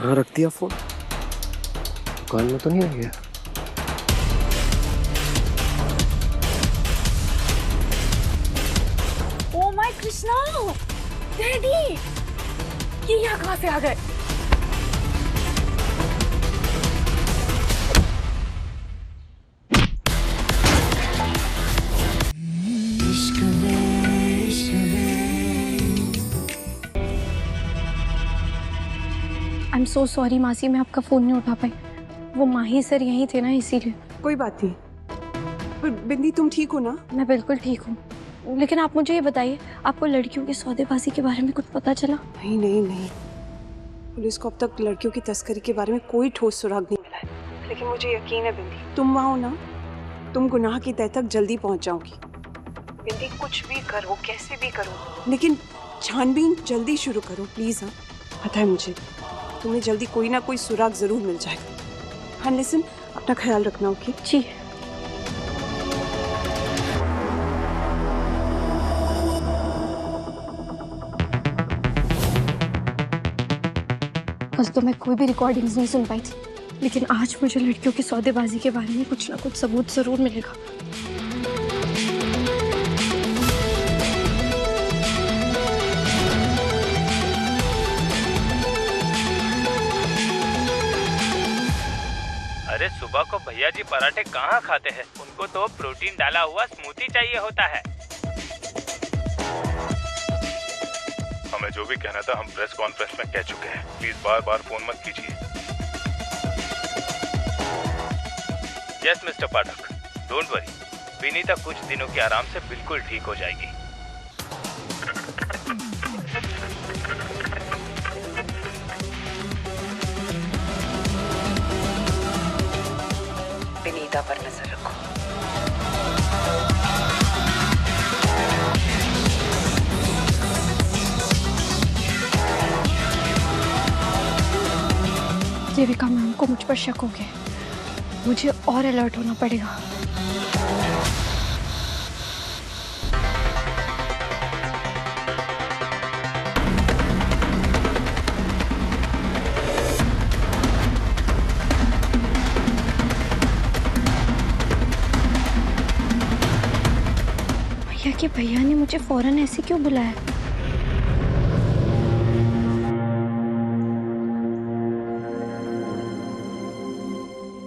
कहाँ रख दिया फोन? दुकान में तो नहीं आ गया? ओ माय कृष्णा, डैडी, ये यहाँ कहाँ से आ गए? आई एम सो सॉरी मासी, मैं आपका फ़ोन नहीं उठा पाई। वो माही सर यहीं थे ना, इसीलिए। कोई बात नहीं। पर बिंदी, तुम ठीक हो ना? मैं बिल्कुल ठीक हूँ, लेकिन आप मुझे ये बताइए, आपको लड़कियों की सौदेबाजी के बारे में कुछ पता चला? नहीं नहीं नहीं, पुलिस को अब तक लड़कियों की तस्करी के बारे में कोई ठोस सुराग नहीं मिला है। लेकिन मुझे यकीन है बिंदी, तुम वहाँ हो ना, तुम गुनाह की तह तक जल्दी पहुँच जाओगी। बिंदी, कुछ भी करो, कैसे भी करो, लेकिन छानबीन जल्दी शुरू करो प्लीज। हाँ, पता है मुझे, तुम्हें जल्दी कोई ना कोई सुराग जरूर मिल जाएगा। हाँ लिसन, अपना ख्याल रखना। ओके जी। कल तो मैं कोई भी रिकॉर्डिंग्स नहीं सुन पाई थी, लेकिन आज मुझे लड़कियों की सौदेबाजी के बारे में कुछ ना कुछ सबूत जरूर मिलेगा। अरे सुबह को भैया जी पराठे कहाँ खाते हैं? उनको तो प्रोटीन डाला हुआ स्मूदी चाहिए होता है। हमें जो भी कहना था हम प्रेस कॉन्फ्रेंस में कह चुके हैं। प्लीज बार बार फोन मत कीजिए। Yes mister Pathak, don't worry, Vinita कुछ दिनों के आराम से बिल्कुल ठीक हो जाएगी। विनीता पर नजर रखो। देविका मैम को मुझ पर शक हो गया, मुझे और अलर्ट होना पड़ेगा। भैया के भैया ने मुझे फौरन ऐसे क्यों बुलाया?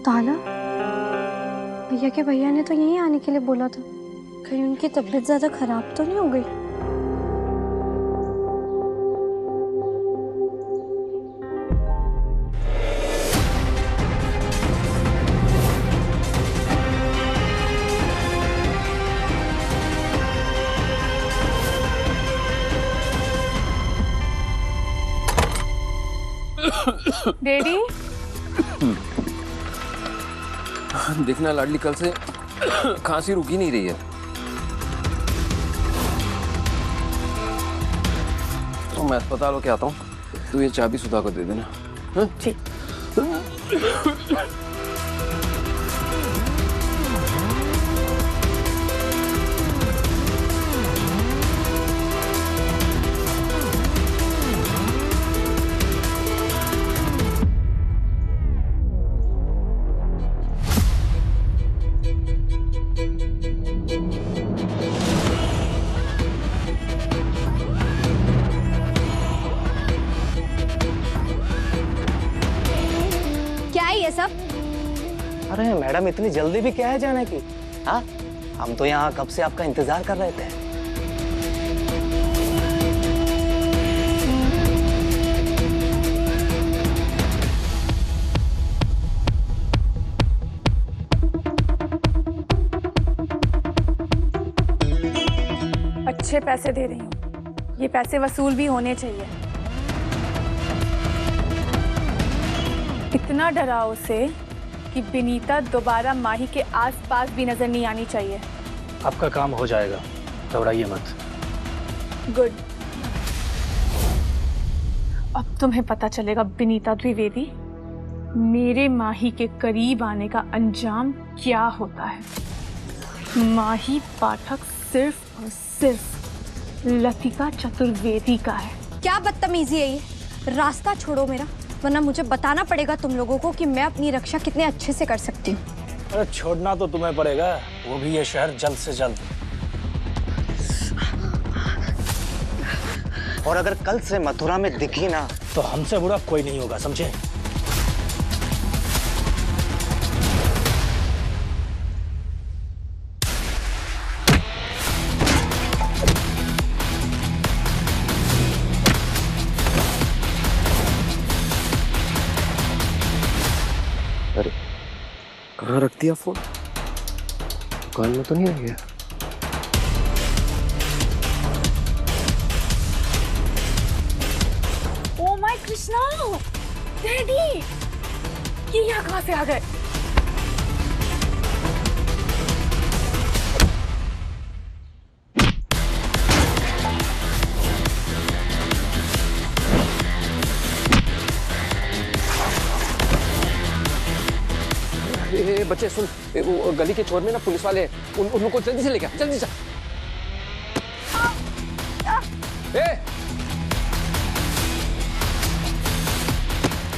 ताला, भैया के भैया ने तो यहीं आने के लिए बोला था। कहीं उनकी तबीयत ज्यादा खराब तो नहीं हो गई? डैडी, देखना लाडली, कल से खांसी रुकी नहीं रही है। तो मैं अस्पताल होके आता हूँ, तू ये चाबी सुधा को दे देना। हाँ? ठीक। ये सब? अरे मैडम, इतनी जल्दी भी क्या है जाने की? हाँ, हम तो यहाँ कब से आपका इंतजार कर रहे थे। अच्छे पैसे दे रही हूँ, ये पैसे वसूल भी होने चाहिए। इतना डराओ उसे कि विनीता दोबारा माही के आसपास भी नजर नहीं आनी चाहिए। आपका काम हो जाएगा, घबराइए मत। गुड। अब तुम्हें पता चलेगा विनीता द्विवेदी, मेरे माही के करीब आने का अंजाम क्या होता है। माही पाठक सिर्फ और सिर्फ लतिका चतुर्वेदी का है। क्या बदतमीजी है ये? रास्ता छोड़ो मेरा। वरना मुझे बताना पड़ेगा तुम लोगों को कि मैं अपनी रक्षा कितने अच्छे से कर सकती हूँ। अरे छोड़ना तो तुम्हें पड़ेगा, वो भी ये शहर जल्द से जल्द। और अगर कल से मथुरा में दिखी ना तो हमसे बुरा कोई नहीं होगा, समझे? अरे कहाँ रख दिया फोन? दुकान में तो नहीं रह गया? ओ माय कृष्णा, डैडी, ये यहाँ कहाँ से आ गए? ए, बच्चे सुन, वो गली के चोर में ना पुलिस वाले हैं, उनको जल्दी से लेके आ, जल्दी से।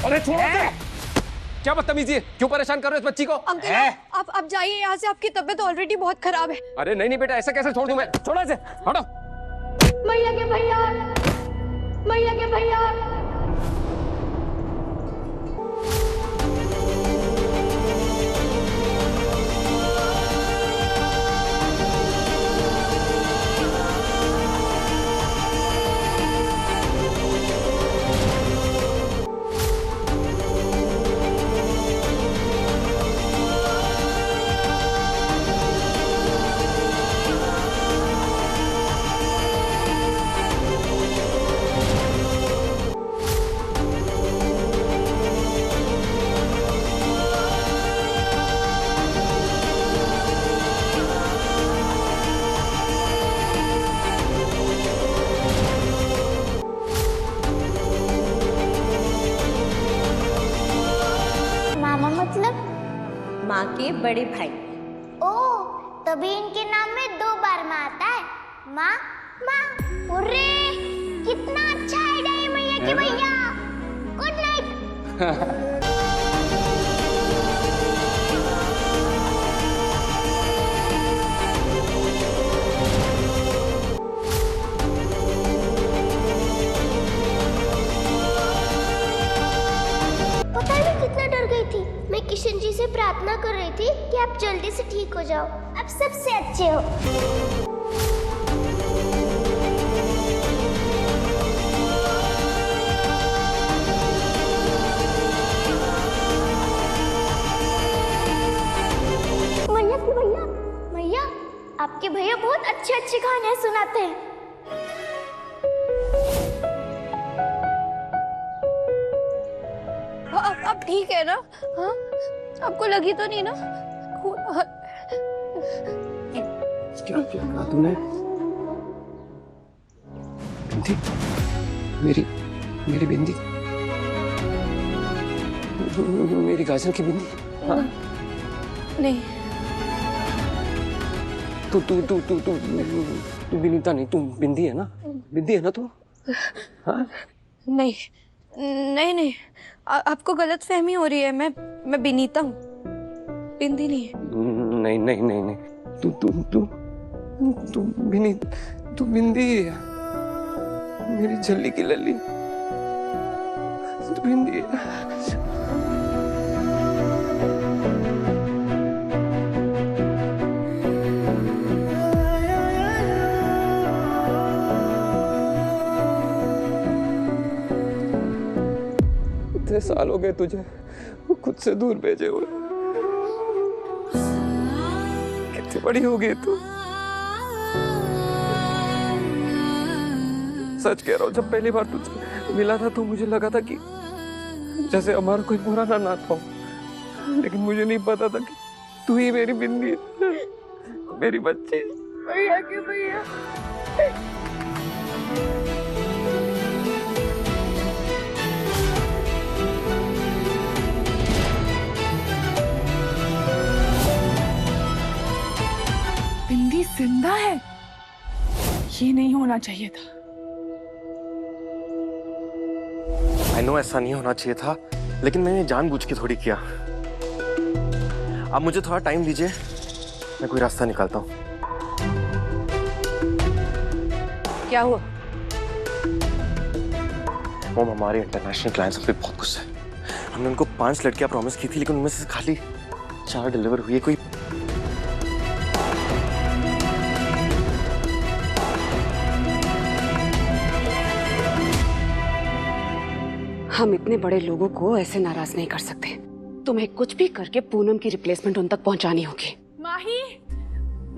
अरे छोड़ो इसे! क्या बदतमीजी है? क्यों परेशान कर रहे हो इस बच्ची को? अंकल आप जाइए यहाँ से, आपकी तबीयत ऑलरेडी बहुत खराब है। अरे नहीं नहीं बेटा, ऐसा कैसे छोड़ दूं मैं? छोड़ो इसे, हटो। मैया के भैया, मैया के भैया। माँ के बड़े भाई। ओह, तभी इनके नाम में 2 बार माँ आता है। माँ माँ। अरे कितना अच्छा आइडिया है मैया के भैया। Good night. पता नहीं कितना डर गई थी। मैं किशन जी से प्रार्थना कर रही थी कि आप जल्दी से ठीक हो जाओ। अब सबसे अच्छे हो। मैया की भैया, मैया आपके भैया बहुत अच्छी अच्छी कहानियां सुनाते हैं। अब ठीक है ना? हाँ, आपको लगी तो नहीं ना? क्या कहा तूने? बिंदी, मेरी बिंदी, मेरी गाजर की बिंदी। हाँ? नहीं। तू विनीता नहीं, तू बिंदी है ना? बिंदी है ना तू? हाँ? नहीं नहीं नहीं, आपको गलत फहमी हो रही है। मैं बिनीता हूँ, बिंदी नहीं है। नहीं नहीं नहीं नहीं, तू बिंदी है, मेरी झल्ली की लल्ली। तू बिंदी है। इतने साल हो गए तुझे खुद से दूर भेजे हुए। कितनी बड़ी हो गई तू। सच कह रहा हूँ, जब पहली बार तुझसे मिला था तो मुझे लगा था कि जैसे हमारा कोई पुराना नाता हो, लेकिन मुझे नहीं पता था कि तू ही मेरी बिंदी है, मेरी बच्ची। भैया के भैया। बिंदी जिंदा है? ये नहीं होना चाहिए था। नो ऐसा नहीं होना चाहिए था, लेकिन मैंने जानबूझ के थोड़ी किया। आप मुझे थोड़ा टाइम दीजिए, मैं कोई रास्ता निकालता हूँ। क्या हुआ? वो हमारे इंटरनेशनल क्लाइंट्स पे बहुत गुस्सा है। हमने उनको 5 लड़कियां प्रॉमिस की थी, लेकिन उनमें से खाली 4 डिलीवर हुई है। कोई हम इतने बड़े लोगों को ऐसे नाराज नहीं कर सकते। तुम्हें कुछ भी करके पूनम की रिप्लेसमेंट उन तक पहुंचानी होगी। माही,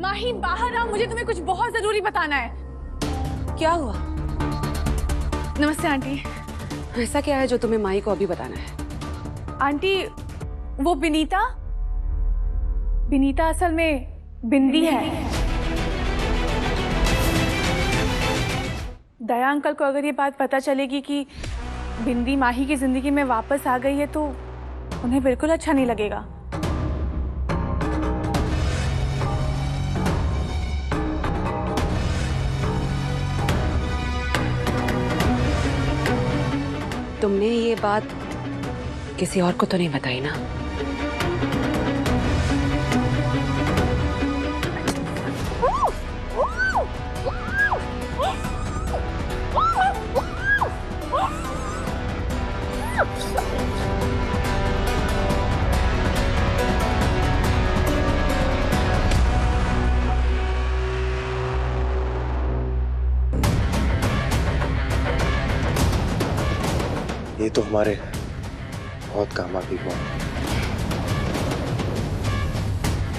माही बाहर आओ, मुझे तुम्हें कुछ बहुत जरूरी बताना है। क्या हुआ? नमस्ते आंटी। ऐसा क्या है जो तुम्हें माही को अभी बताना है? आंटी, वो बिनीता असल में बिंदी है। दया अंकल को अगर ये बात पता चलेगी कि बिंदी माही की जिंदगी में वापस आ गई है तो उन्हें बिल्कुल अच्छा नहीं लगेगा। तुमने ये बात किसी और को तो नहीं बताई ना? ये तो हमारे बहुत काम आ गई।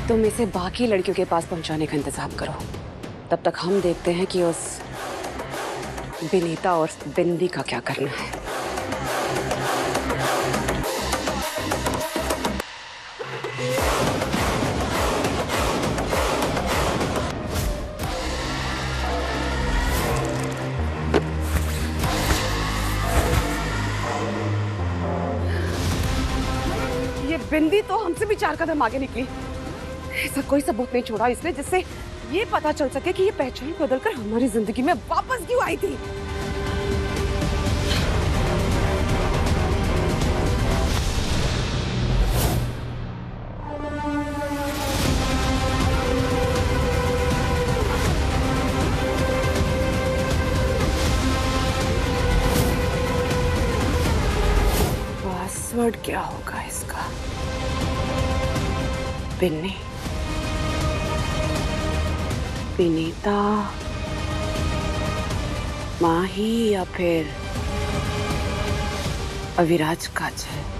तुम इसे बाकी लड़कियों के पास पहुंचाने का इंतजाम करो। तब तक हम देखते हैं कि उस बिनीता और बिंदी का क्या करना है। बिंदी तो हमसे भी 4 कदम आगे निकली। ऐसा कोई सबूत नहीं छोड़ा इसने जिससे ये पता चल सके कि ये पहचान बदलकर हमारी जिंदगी में वापस क्यों आई थी। पासवर्ड क्या होगा इसका? बिन्नी, बिनीता, माही या फिर अविराज काजल।